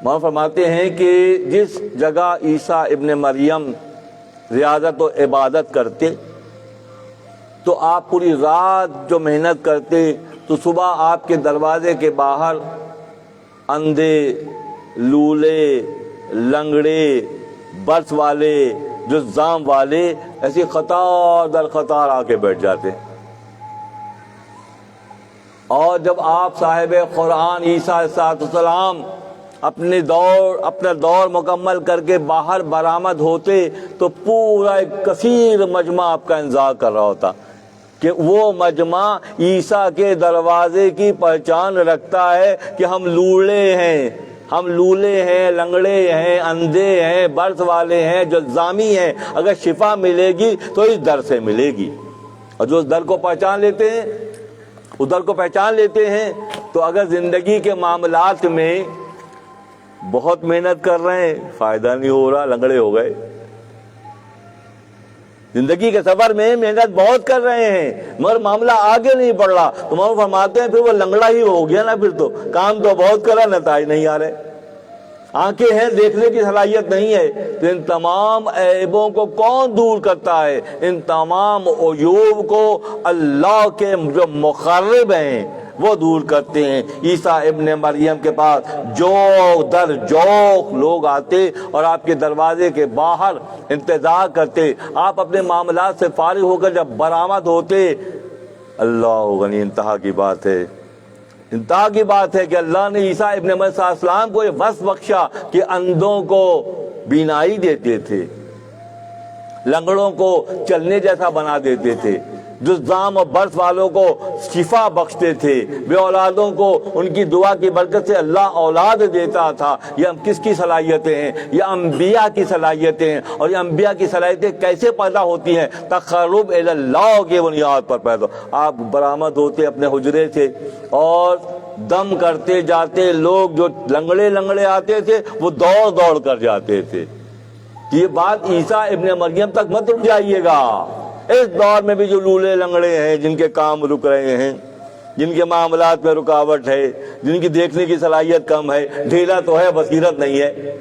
مولانا فرماتے ہیں کہ جس جگہ عیسیٰ ابن مریم ریاضت و عبادت کرتے تو آپ پوری رات جو محنت کرتے تو صبح آپ کے دروازے کے باہر اندھے، لولے، لنگڑے، برس والے، جذام والے ایسی قطار در قطار آ کے بیٹھ جاتے. اور جب آپ صاحب قرآن عیسیٰ علیہ السلام اپنا دور مکمل کر کے باہر برآمد ہوتے تو پورا ایک کثیر مجمع آپ کا انتظار کر رہا ہوتا کہ وہ مجمع عیسیٰ کے دروازے کی پہچان رکھتا ہے کہ ہم لولے ہیں، لنگڑے ہیں، اندھے ہیں، برس والے ہیں، جذامی ہیں. اگر شفا ملے گی تو اس در سے ملے گی. اور جو اس در کو پہچان لیتے ہیں تو اگر زندگی کے معاملات میں بہت محنت کر رہے ہیں، فائدہ نہیں ہو رہا، لنگڑے ہو گئے. زندگی کے سفر میں محنت بہت کر رہے ہیں مگر معاملہ آگے نہیں بڑھ رہا تو مولانا فرماتے ہیں پھر وہ لنگڑا ہی ہو گیا نا. پھر تو کام تو بہت کرا، نتائج نہیں آ رہے. آنکھیں ہیں، دیکھنے کی صلاحیت نہیں ہے. تو ان تمام عیبوں کو کون دور کرتا ہے؟ ان تمام عیوب کو اللہ کے جو مقرب ہیں وہ دور کرتے ہیں. عیسیٰ ابن مریم کے پاس جوق در جوق لوگ آتے اور آپ کے دروازے کے باہر انتظار کرتے. آپ اپنے معاملات سے فارغ ہو کر جب برآمد ہوتے، اللہ غنی، انتہا کی بات ہے کہ اللہ نے عیسیٰ ابن مریم صلی اللہ علیہ وسلم کو یہ وصف بخشا کہ اندھوں کو بینائی دیتے تھے، لنگڑوں کو چلنے جیسا بنا دیتے تھے، جذام اور برس والوں کو شفا بخشتے تھے، بے اولادوں کو ان کی دعا کی برکت سے اللہ اولاد دیتا تھا. یہ ہم کس کی صلاحیتیں ہیں؟ یہ انبیاء کی صلاحیتیں ہیں. اور یہ انبیاء کی صلاحیتیں کیسے پیدا ہوتی ہیں؟ تقرب الی اللہ کی بنیاد پر پیدا. آپ برآمد ہوتے اپنے حجرے سے اور دم کرتے جاتے، لوگ جو لنگڑے آتے تھے وہ دوڑ کر جاتے تھے. یہ بات عیسیٰ ابن مریم تک مت رک جائیے گا. اس دور میں بھی جو لولے لنگڑے ہیں، جن کے کام رک رہے ہیں، جن کے معاملات میں رکاوٹ ہے، جن کی دیکھنے کی صلاحیت کم ہے، ڈھیلا تو ہے، بصیرت نہیں ہے.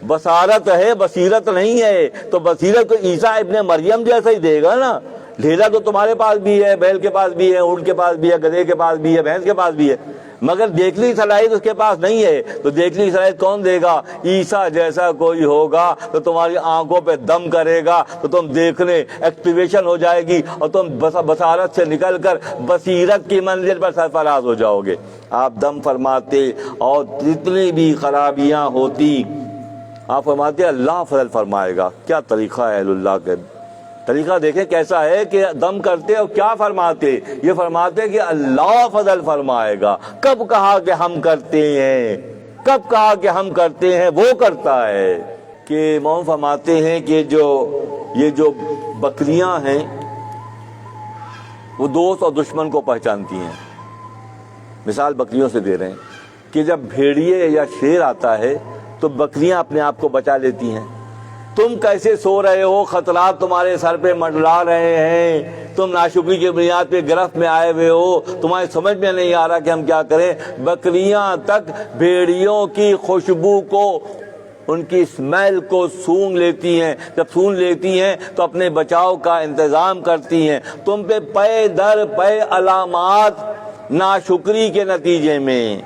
بصارت ہے، بصیرت نہیں ہے. تو بصیرت کو عیسیٰ ابن مریم جیسا ہی دے گا نا. ڈھیلا تو تمہارے پاس بھی ہے، بیل کے پاس بھی ہے، اونٹ کے پاس بھی ہے، گدھے کے پاس بھی ہے، بھینس کے پاس بھی ہے، مگر دیکھنے کی صلاحیت اس کے پاس نہیں ہے. تو دیکھنے کی صلاحیت کون دے گا؟ عیسیٰ جیسا کوئی ہوگا تو تمہاری آنکھوں پہ دم کرے گا تو تم دیکھنے ایکٹیویشن ہو جائے گی اور تم بصارت سے نکل کر بصیرت کی منزل پر سرفراز ہو جاؤ گے. آپ دم فرماتے اور جتنی بھی خرابیاں ہوتی آپ فرماتے اللہ فضل فرمائے گا. کیا طریقہ ہے اہل اللہ کے؟ طریقہ دیکھیں کیسا ہے کہ دم کرتے اور کیا فرماتے؟ یہ فرماتے کہ اللہ فضل فرمائے گا. کب کہا کہ ہم کرتے ہیں؟ کب کہا کہ ہم کرتے ہیں؟ وہ کرتا ہے. کہ مولانا فرماتے ہیں کہ یہ جو بکریاں ہیں وہ دوست اور دشمن کو پہچانتی ہیں. مثال بکریوں سے دے رہے ہیں کہ جب بھیڑیے یا شیر آتا ہے تو بکریاں اپنے آپ کو بچا لیتی ہیں. تم کیسے سو رہے ہو، خطرات تمہارے سر پہ منڈلا رہے ہیں، تم ناشکری کی بنیاد پہ گرفت میں آئے ہوئے ہو، تمہاری سمجھ میں نہیں آ رہا کہ ہم کیا کریں. بکریاں تک بھیڑیوں کی خوشبو کو، ان کی اسمیل کو سونگھ لیتی ہیں. جب سونگھ لیتی ہیں تو اپنے بچاؤ کا انتظام کرتی ہیں. تم پہ پے در پے علامات ناشکری کے نتیجے میں،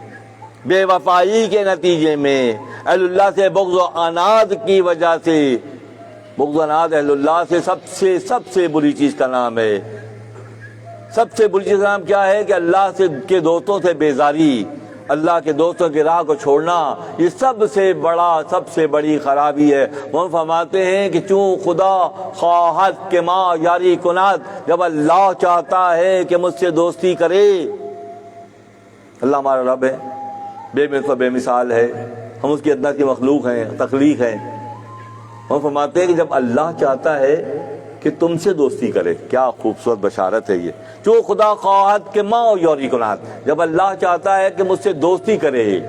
بے وفائی کے نتیجے میں، اہل اللہ سے بغض و عناد کی وجہ سے. بغض و عناد اہل اللہ سے سب سے بری چیز کا نام ہے. سب سے بری چیز کا نام کیا ہے؟ کہ اللہ کے دوستوں سے بیزاری، اللہ کے دوستوں کی راہ کو چھوڑنا. یہ سب سے بڑی خرابی ہے. وہ فرماتے ہیں کہ چوں خدا خواہد کہ ماں یاری کنات، جب اللہ چاہتا ہے کہ مجھ سے دوستی کرے. اللہ ہمارا رب ہے، بے مثل بے مثال ہے، ہم اس کی ادنا کی مخلوق ہیں، تخلیق ہیں. وہ فرماتے ہیں کہ جب اللہ چاہتا ہے کہ تم سے دوستی کرے، کیا خوبصورت بشارت ہے یہ. جو خدا خواہد کہ ماں یوری کنات، جب اللہ چاہتا ہے کہ مجھ سے دوستی کرے،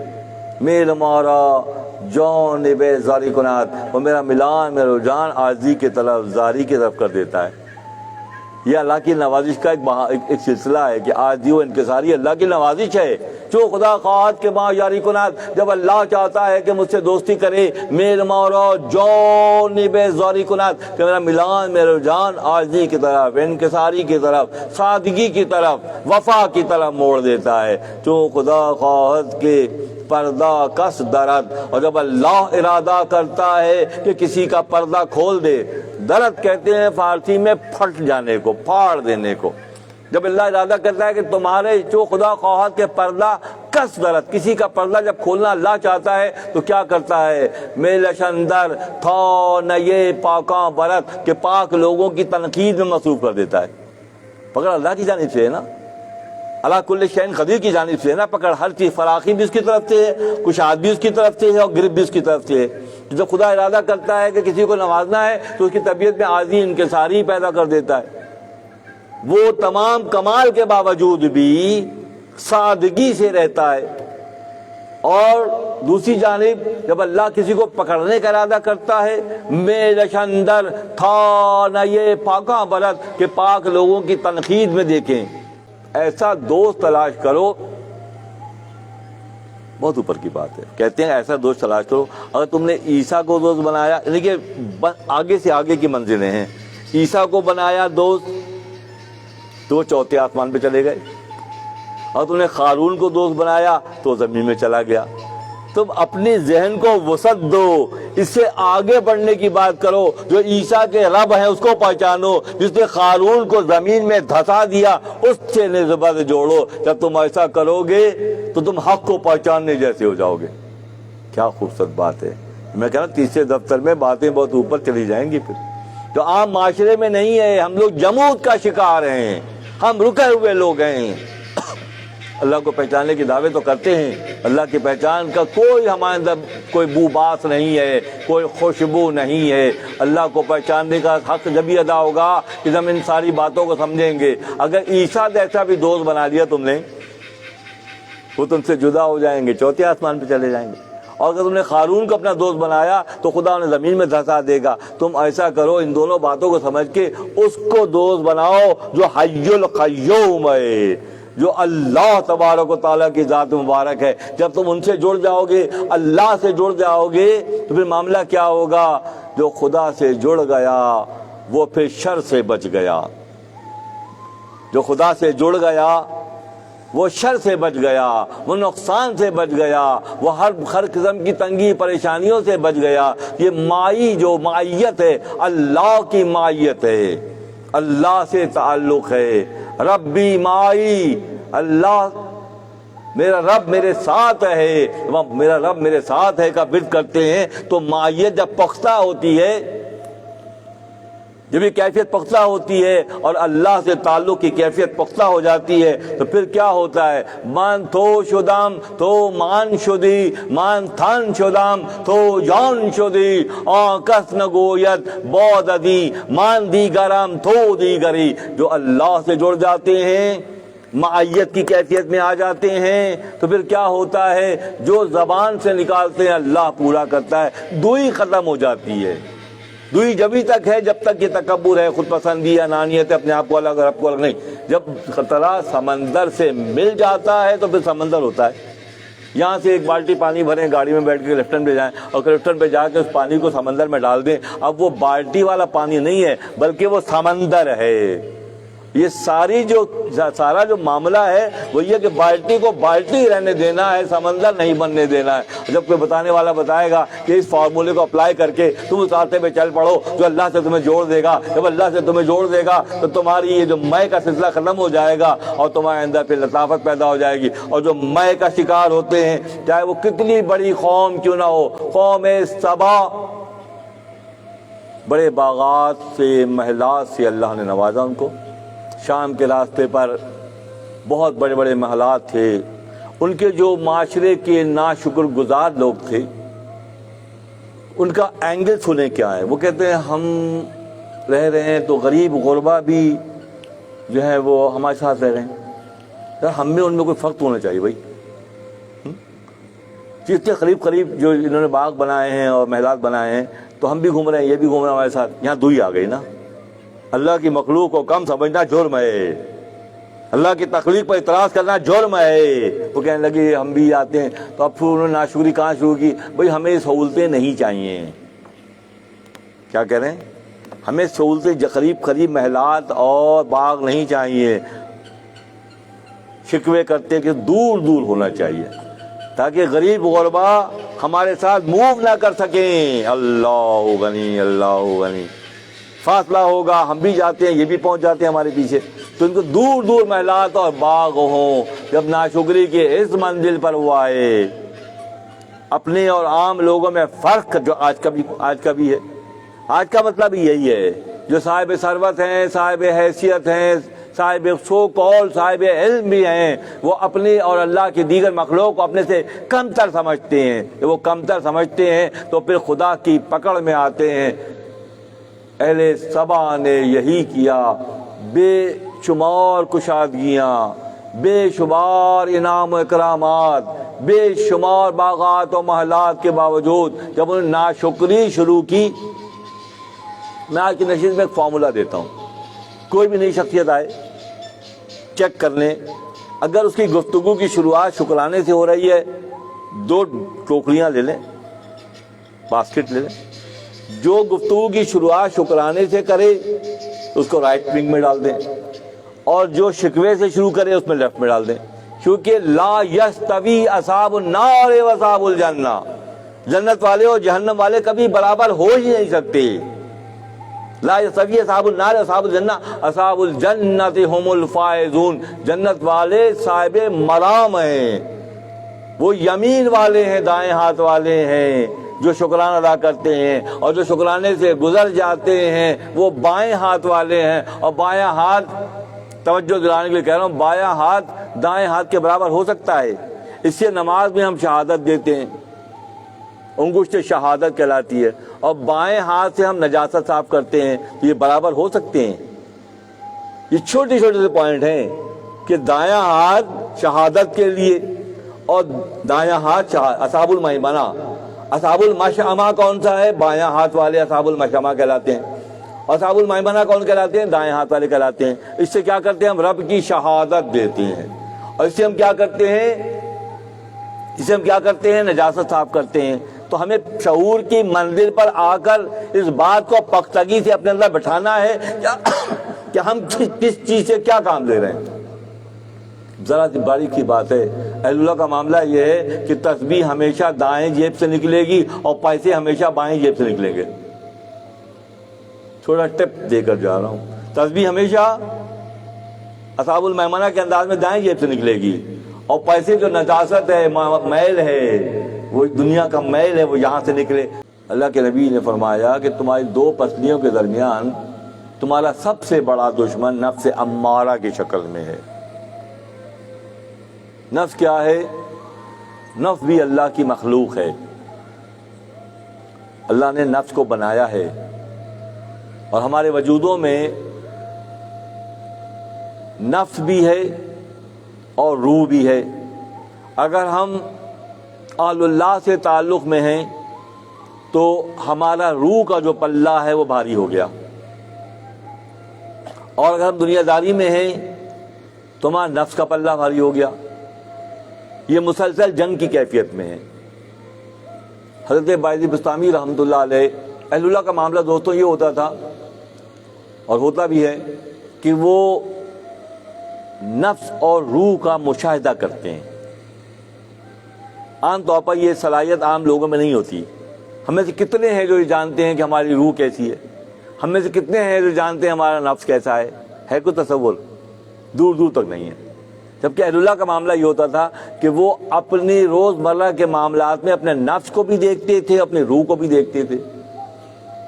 میل مارا جان بے زاری کنات، وہ میرا ملان، میرا رجحان عاجزی کی طرف، زاری کی طرف کر دیتا ہے. یہ اللہ کی نوازش کا ایک سلسلہ ہے کہ عاجزی و انکساری اللہ کی نوازش ہے. جو خدا خواہد کے ماں یاری کنات, جب اللہ چاہتا ہے کہ مجھ سے دوستی کرے, میل مورو جانب زاری کنات, کہ میرا ملان میرا رجحان عاجزی کی طرف, انکساری کی طرف, سادگی کی طرف, وفا کی طرف موڑ دیتا ہے. جو خدا خواہد کے پردہ کس درد, اور جب اللہ ارادہ کرتا ہے کہ کسی کا پردہ کھول دے, درد کہتے ہیں فارسی میں پھٹ جانے کو, پھاڑ دینے کو. جب اللہ ارادہ کرتا ہے کہ تمہارے جو خدا خواہد کے پردہ کس درد, کسی کا پردہ جب کھولنا اللہ چاہتا ہے تو کیا کرتا ہے, میلش اندر تھا نئے پاکاں برت, کہ پاک لوگوں کی تنقید میں مصروف کر دیتا ہے. پکڑ اللہ کی جانب سے ہے نا, اللہ کل شین قدیر کی جانب سے ہے نا پکڑ. ہر چیز فراخی بھی اس کی طرف سے ہے, کشاد بھی اس کی طرف سے ہے, اور گرفت بھی اس کی طرف سے ہے. جب خدا ارادہ کرتا ہے کہ کسی کو نوازنا ہے تو اس کی طبیعت میں عاجزی انکساری پیدا کر دیتا ہے. وہ تمام کمال کے باوجود بھی سادگی سے رہتا ہے. اور دوسری جانب جب اللہ کسی کو پکڑنے کا ارادہ کرتا ہے, میرش اندر تھا نہ یہ پاکاں برت, کہ پاک لوگوں کی تنقید میں دیکھیں. ایسا دوست تلاش کرو, بہت اوپر کی بات ہے. کہتے ہیں ایسا دوست تلاش کرو. اگر تم نے عیسیٰ کو دوست بنایا, یعنی کہ آگے سے آگے کی منزلیں ہیں. عیسیٰ کو بنایا دوست تو وہ چوتھے آسمان پہ چلے گئے, اور تم نے قارون کو دوست بنایا تو زمین میں چلا گیا. تم اپنی ذہن کو وسعت دو, اس سے آگے بڑھنے کی بات کرو. جو عیسیٰ کے رب ہیں اس کو پہچانو, جس نے قارون کو زمین میں دھسا دیا اس سے نسبت جوڑو. جب تم ایسا کرو گے تو تم حق کو پہچاننے جیسے ہو جاؤ گے. کیا خوبصورت بات ہے. میں کہہ رہا ہوں تیسرے دفتر میں باتیں بہت اوپر چلی جائیں گی. پھر تو عام معاشرے میں نہیں ہے. ہم لوگ جمود کا شکار ہیں, ہم رکے ہوئے لوگ ہیں. اللہ کو پہچاننے کی دعوے تو کرتے ہیں, اللہ کی پہچان کا کوئی ہمارے اندر کوئی بو باس نہیں ہے, کوئی خوشبو نہیں ہے. اللہ کو پہچاننے کا حق جب ہی ادا ہوگا کہ ہم ان ساری باتوں کو سمجھیں گے. اگر عیسیٰ جیسا بھی دوست بنا لیا تم نے, وہ تم سے جدا ہو جائیں گے, چوتھے آسمان پہ چلے جائیں گے. اور اگر تم نے قارون کو اپنا دوست بنایا تو خدا انہیں زمین میں دھسا دے گا. تم ایسا کرو, ان دونوں باتوں کو سمجھ کے اس کو دوست بناؤ جو حی القیوم ہے, جو اللہ تبارک و تعالیٰ کی ذات مبارک ہے. جب تم ان سے جڑ جاؤ گے, اللہ سے جڑ جاؤ گے, تو پھر معاملہ کیا ہوگا, جو خدا سے جڑ گیا وہ پھر شر سے بچ گیا. جو خدا سے جڑ گیا وہ شر سے بچ گیا, وہ نقصان سے بچ گیا, وہ ہر قسم کی تنگی پریشانیوں سے بچ گیا. یہ مائی جو مائیت ہے اللہ کی مائیت ہے, اللہ سے تعلق ہے. ربی مائی, اللہ میرا رب میرے ساتھ ہے, میرا رب میرے ساتھ ہے کا ورد کرتے ہیں. تو مائیت جب پختہ ہوتی ہے, جب یہ کیفیت پختہ ہوتی ہے اور اللہ سے تعلق کی کیفیت پختہ ہو جاتی ہے, تو پھر کیا ہوتا ہے, مان تو شدام تو مان شدی, مان تھان شدام تو جان شدی, کس نگویت بود دی, مان دیگرم تو دیگری. جو اللہ سے جڑ جاتے ہیں, معیت کی کیفیت میں آ جاتے ہیں, تو پھر کیا ہوتا ہے, جو زبان سے نکالتے ہیں اللہ پورا کرتا ہے. دوئی ختم ہو جاتی ہے. دوئی جبھی تک ہے جب تک یہ تکبر ہے, خود پسندی, انانیت ہے, اپنے آپ کو الگ اور رب کو الگ نہیں. جب خطرہ سمندر سے مل جاتا ہے تو پھر سمندر ہوتا ہے. یہاں سے ایک بالٹی پانی بھریں, گاڑی میں بیٹھ کے لیفٹن پہ جائیں, اور لیفٹن پہ جا کے اس پانی کو سمندر میں ڈال دیں. اب وہ بالٹی والا پانی نہیں ہے بلکہ وہ سمندر ہے. یہ سارا جو معاملہ ہے وہ یہ کہ بالٹی کو بالٹی رہنے دینا ہے, سمندر نہیں بننے دینا ہے. جب کوئی بتانے والا بتائے گا کہ اس فارمولے کو اپلائی کر کے تم اس راستے پہ چل پڑو جو اللہ سے تمہیں جوڑ دے گا, جب اللہ سے تمہیں جوڑ دے گا تو تمہاری یہ جو میں کا سلسلہ ختم ہو جائے گا, اور تمہارے اندر پھر لطافت پیدا ہو جائے گی. اور جو میں کا شکار ہوتے ہیں, چاہے وہ کتنی بڑی قوم کیوں نہ ہو, قوم سبا, بڑے باغات سے محلات سے اللہ نے نوازا ان کو. شام کے راستے پر بہت بڑے بڑے محلات تھے. ان کے جو معاشرے کے ناشکر گزار لوگ تھے, ان کا اینگل سنیں کیا ہے. وہ کہتے ہیں ہم رہ رہے ہیں تو غریب غربا بھی جو ہے وہ ہمارے ساتھ رہ رہے ہیں. ہم میں ان میں کوئی فرق ہونا چاہیے بھائی. جتنے قریب جو انہوں نے باغ بنائے ہیں اور محلات بنائے ہیں, تو ہم بھی گھوم رہے ہیں, یہ بھی گھوم رہے ہیں ہمارے ساتھ. یہاں دوئی آ گئی نا, اللہ کی مخلوق کو کم سمجھنا جرم ہے، اللہ کی تخلیق پر اعتراض کرنا جرم ہے۔ وہ کہنے لگے ہم بھی آتے ہیں، تو اب پھر انہوں نے ناشکری کہاں شروع کی؟ بھئی ہمیں سہولتیں نہیں چاہیے۔ کیا کہہ رہے ہیں؟ ہمیں سہولتیں قریب محلات اور باغ نہیں چاہیے، شکوے کرتے کہ دور دور ہونا چاہیے تاکہ غریب غربا ہمارے ساتھ موو نہ کر سکیں۔ اللہ غنی اللہ غنی، فاصلہ ہوگا، ہم بھی جاتے ہیں، یہ بھی پہنچ جاتے ہیں ہمارے پیچھے، تو ان کو دور دور محلات اور باغ ہوں۔ جب ناشکری کے اس منزل پر وہ آئے، اپنے اور عام لوگوں میں فرق جو آج کا بھی ہے، آج کا مطلب یہی ہے، جو صاحب ثروت ہیں، صاحب حیثیت ہیں، صاحب سو قول، صاحب علم بھی ہیں، وہ اپنی اور اللہ کی دیگر مخلوق کو اپنے سے کمتر سمجھتے ہیں۔ جب وہ کمتر سمجھتے ہیں تو پھر خدا کی پکڑ میں آتے ہیں۔ اہل سبا نے یہی کیا، بے شمار کشادگیاں، بے شمار انعام و اکرامات، بے شمار باغات و محلات کے باوجود جب انہوں نے ناشکری شروع کی۔ میں آج کی نشست میں ایک فارمولہ دیتا ہوں، کوئی بھی نئی شخصیت آئے چیک کر لیں، اگر اس کی گفتگو کی شروعات شکرانے سے ہو رہی ہے، 2 ٹوکریاں لے لیں، باسکٹ لے لیں۔ جو گفتگو کی شروعات شکرانے سے کرے اس کو رائٹ ونگ میں ڈال دیں، اور جو شکوے سے شروع کرے اس میں لیفٹ میں ڈال دیں، کیونکہ لا یستوی اصحاب النار و اصحاب الجنہ، جنت والے اور جہنم والے کبھی برابر ہو ہی نہیں سکتے۔ لا یستوی اصحاب النار اصحاب الجنہ اصحاب الجنۃ هم الفائزون، جنت والے صاحب مرام ہیں، وہ یمین والے ہیں، دائیں ہاتھ والے ہیں جو شکرانہ ادا کرتے ہیں، اور جو شکرانے سے گزر جاتے ہیں وہ بائیں ہاتھ والے ہیں۔ اور بایاں ہاتھ، توجہ دلانے کے لیے کہہ رہا ہوں، بایاں ہاتھ دائیں ہاتھ کے برابر ہو سکتا ہے۔ اس سے نماز میں ہم شہادت دیتے ہیں، انگشت شہادت کہلاتی ہے، اور بائیں ہاتھ سے ہم نجاست صاف کرتے ہیں، تو یہ برابر ہو سکتے ہیں؟ یہ چھوٹے چھوٹے سے پوائنٹ ہیں کہ دایاں ہاتھ شہادت کے لیے اور دایاں ہاتھ اصحاب المیمنہ۔ اصحاب المشأمہ کون سا ہے؟ بایاں ہاتھ والے اصحاب المشأمہ کہلاتے ہیں، اصحاب المیمنہ کون کہلاتے ہیں؟ دائیں ہاتھ والے کہلاتے ہیں۔ اس سے کیا کرتے ہیں؟ ہم رب کی شہادت دیتے ہیں، اور اس سے ہم کیا کرتے ہیں؟ نجاست صاف کرتے ہیں۔ تو ہمیں شعور کی منزل پر آ کر اس بات کو پختگی سے اپنے اندر بٹھانا ہے کہ ہم کس چیز سے کیا کام لے رہے ہیں۔ ذرا سی باریک کی بات ہے، اہل اللہ کا معاملہ یہ ہے کہ تسبیح ہمیشہ دائیں جیب سے نکلے گی اور پیسے ہمیشہ بائیں جیب سے نکلیں گے۔ تھوڑا ٹپ دے کر جا رہا ہوں، تسبیح ہمیشہ اصحاب المیمنہ کے انداز میں دائیں جیب سے نکلے گی، اور پیسے جو نجاست ہے، میل ہے، وہ دنیا کا میل ہے، وہ یہاں سے نکلے۔ اللہ کے نبی نے فرمایا کہ تمہاری 2 پسلیوں کے درمیان تمہارا سب سے بڑا دشمن نفس امارہ کی شکل میں ہے۔ نفس کیا ہے؟ نفس بھی اللہ کی مخلوق ہے، اللہ نے نفس کو بنایا ہے، اور ہمارے وجودوں میں نفس بھی ہے اور روح بھی ہے۔ اگر ہم اہل اللہ سے تعلق میں ہیں تو ہمارا روح کا جو پلہ ہے وہ بھاری ہو گیا، اور اگر ہم دنیا داری میں ہیں تو ہمارا نفس کا پلہ بھاری ہو گیا۔ یہ مسلسل جنگ کی کیفیت میں ہے۔ حضرت بایزید بسطامی رحمۃ اللہ علیہ، اہل اللہ کا معاملہ دوستوں یہ ہوتا تھا اور ہوتا بھی ہے کہ وہ نفس اور روح کا مشاہدہ کرتے ہیں۔ عام طور پر یہ صلاحیت عام لوگوں میں نہیں ہوتی۔ ہم میں سے کتنے ہیں جو یہ جانتے ہیں کہ ہماری روح کیسی ہے؟ ہم میں سے کتنے ہیں جو جانتے ہیں ہمارا نفس کیسا ہے کوئی تصور؟ دور دور تک نہیں ہے۔ جبکہ اہل اللہ کا معاملہ یہ ہوتا تھا کہ وہ اپنی روزمرہ کے معاملات میں اپنے نفس کو بھی دیکھتے تھے، اپنے روح کو بھی دیکھتے تھے۔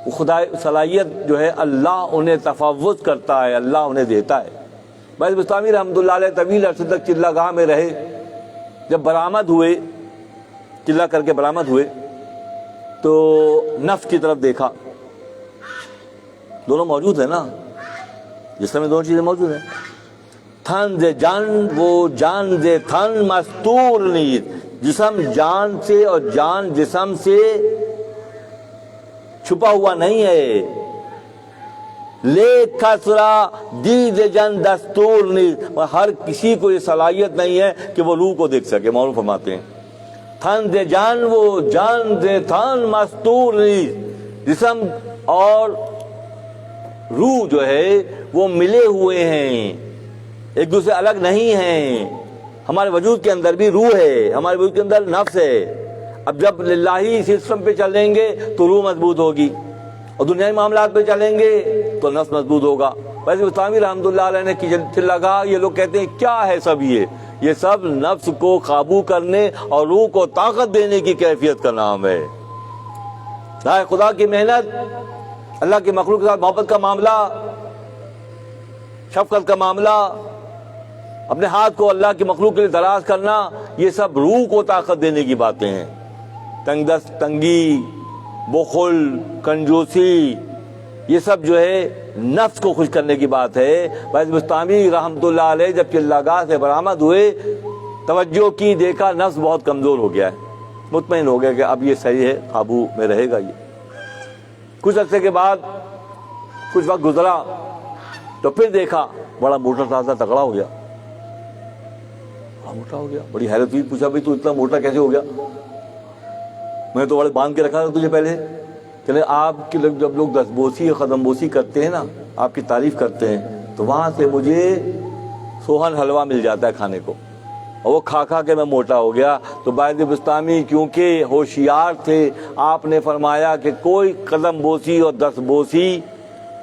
وہ خدا صلاحیت جو ہے اللہ انہیں تفوض کرتا ہے، اللہ انہیں دیتا ہے۔ بایزید بسطامی رحمۃ اللہ علیہ طویل عرصے تک چلہ گاہ میں رہے، جب برآمد ہوئے، چلہ کر کے برآمد ہوئے تو نفس کی طرف دیکھا، دونوں موجود ہیں نا، جسم میں دونوں چیزیں موجود ہیں۔ تھن زے جان وہ جان زے تھن مستور نیز، جسم جان سے اور جان جسم سے چھپا ہوا نہیں ہے۔ لے کسرا دید جن دستور نیز، ہر کسی کو یہ صلاحیت نہیں ہے کہ وہ روح کو دیکھ سکے۔ مولانا فرماتے ہیں تھن دے جان وہ جان دے تھن مستور نیز، جسم اور روح جو ہے وہ ملے ہوئے ہیں، ایک دوسرے الگ نہیں ہیں۔ ہمارے وجود کے اندر بھی روح ہے، ہمارے وجود کے اندر نفس ہے۔ اب جب للہی سسٹم پہ چلیں گے تو روح مضبوط ہوگی، اور دنیاوی معاملات پہ چلیں گے تو نفس مضبوط ہوگا۔ ویسے بستامی رحمۃ اللہ علیہ نے کچھ لگا، یہ لوگ کہتے ہیں کیا ہے سب یہ سب نفس کو قابو کرنے اور روح کو طاقت دینے کی کیفیت کا نام ہے۔ خدا کی محنت، اللہ کی مخلوق کے ساتھ محبت کا معاملہ، شفقت کا معاملہ، اپنے ہاتھ کو اللہ کی مخلوق کے لیے دراز کرنا، یہ سب روح کو طاقت دینے کی باتیں ہیں۔ تنگ دست تنگی، بخل، کنجوسی، یہ سب جو ہے نفس کو خوش کرنے کی بات ہے۔ ویسے بستامی رحمۃ اللہ علیہ جب چلاگاہ سے برآمد ہوئے، توجہ کی، دیکھا نفس بہت کمزور ہو گیا ہے، مطمئن ہو گیا کہ اب یہ صحیح ہے، قابو میں رہے گا۔ یہ کچھ عرصے کے بعد کچھ وقت گزرا تو پھر دیکھا بڑا موٹا تازہ تگڑا ہو گیا، بڑا موٹا ہو گیا۔ بڑی حیرت ہوئی، پوچھا بھائی تو اتنا موٹا کیسے ہو گیا؟ میں تو بڑے باندھ کے رکھا تھا تجھے پہلے۔ کہ آپ کے جب لوگ دست بوسی اور قدم بوسی کرتے ہیں نا، آپ کی تعریف کرتے ہیں، تو وہاں سے مجھے سوہن حلوہ مل جاتا ہے کھانے کو، اور وہ کھا کھا کے میں موٹا ہو گیا۔ تو باعث بستامی کیونکہ ہوشیار تھے، آپ نے فرمایا کہ کوئی قدم بوسی اور دست بوسی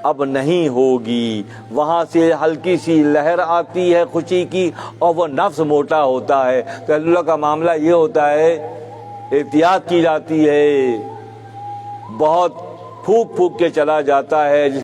اب نہیں ہوگی۔ وہاں سے ہلکی سی لہر آتی ہے خوشی کی، اور وہ نفس موٹا ہوتا ہے۔ تو اللہ کا معاملہ یہ ہوتا ہے، احتیاط کی جاتی ہے، بہت پھونک پھونک کے چلا جاتا ہے۔